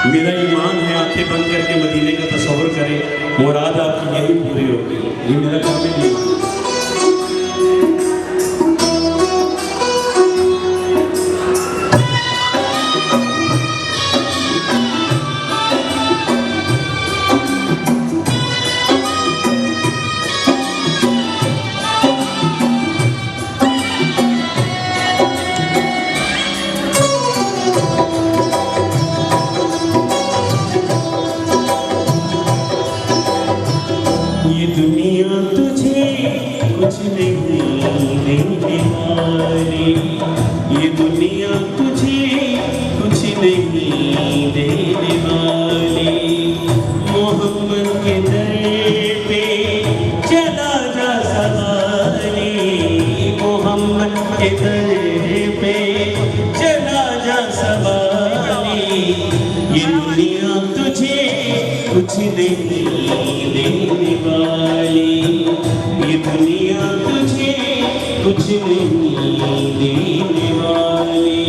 मेरा ईमान है, आंखें बंद करके मदीने का तस्वर करें, मुराद आपकी यही पूरी होगी। ये मेरा काम ईमान है। ये दुनिया तुझे कुछ नहीं देने वाली, ये दुनिया तुझे कुछ नहीं देने वाली। मोहब्बत के दर पे चला जा सवारी, मोहम्मद के दर पे चला जा सवारी। ये दुनिया तुझे कुछ नहीं देने वाली, ये दुनिया तुझे कुछ नहीं देने वाली।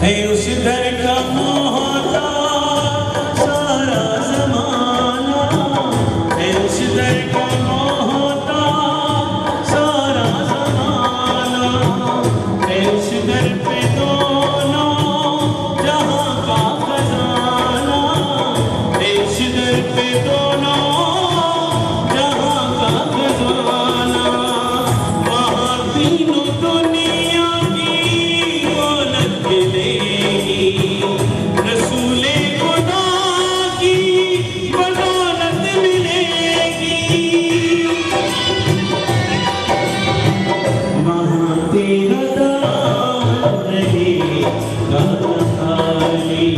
है उस दर का मोहताज सारा ज़माना, है उस दर का मोहताज सारा ज़माना। है उस दर पे दोनों जहां का खजाना, है उस दर पे दोनों जहां का खजाना। वहाँ तीनों दुनिया की दौलत मिलेगी, रसूले खुदा की बदौलत मिलेगी। वहाँ तेरा दाम रहेगा खाली,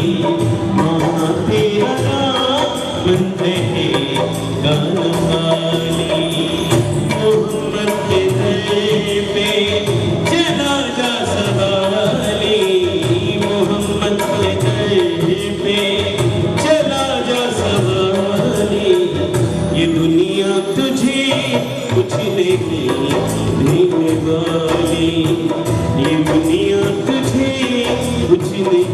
वहाँ तेरा दाम रहेगा खाली। मोहम्मद के दर पे चला जा सवारी, मोहम्मद के दर पे चला जा सवारी। ये दुनिया तुझे कुछ नहीं देने वाली, ये दुनिया तुझे कुछ नहीं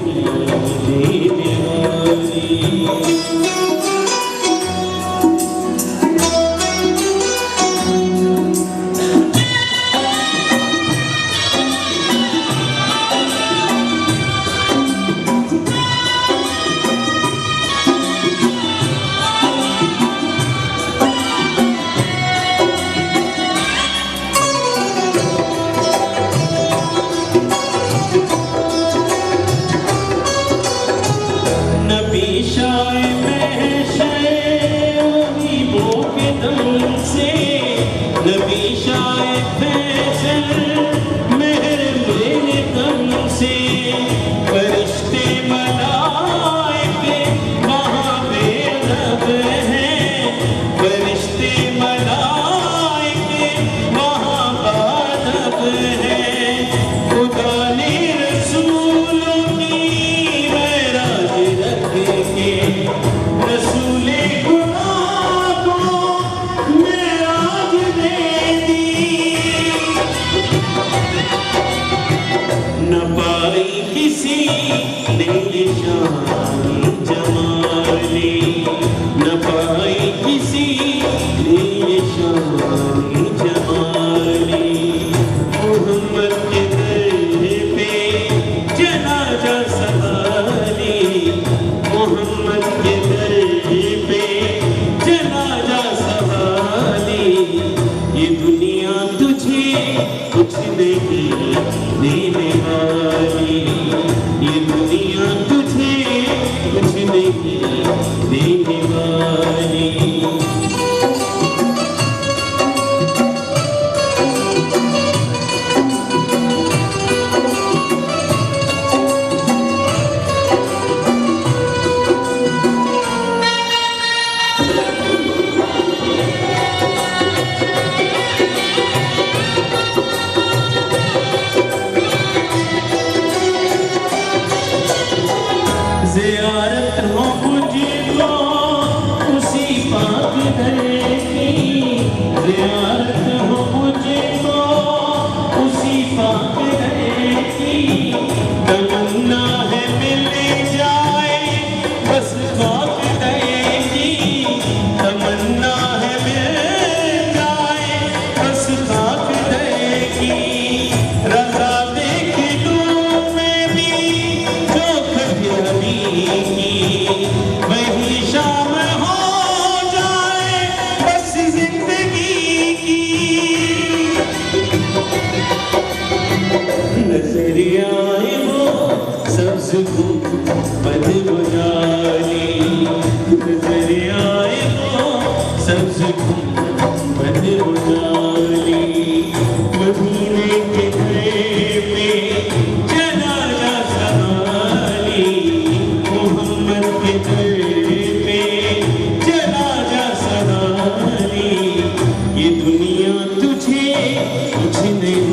देने वाली। नजर आए तो सबसे गुंबद उजाली मदीने के घर पे चला जा सवाली मोहम्मद के घर पे चला जा सवाली ये दुनिया तुझे कुछ नहीं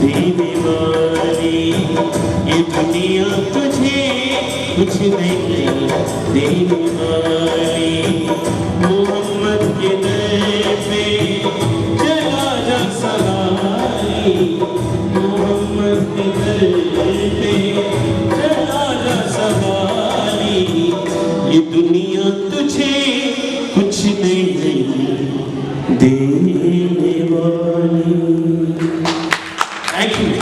देने वाली ये दुनिया तुझे कुछ नहीं देने वाली मोहम्मद के दर पे चला जा सवाली मोहम्मद के दर पे चला जा सवाली ये दुनिया तुझे कुछ नहीं देने वाली। Thank you.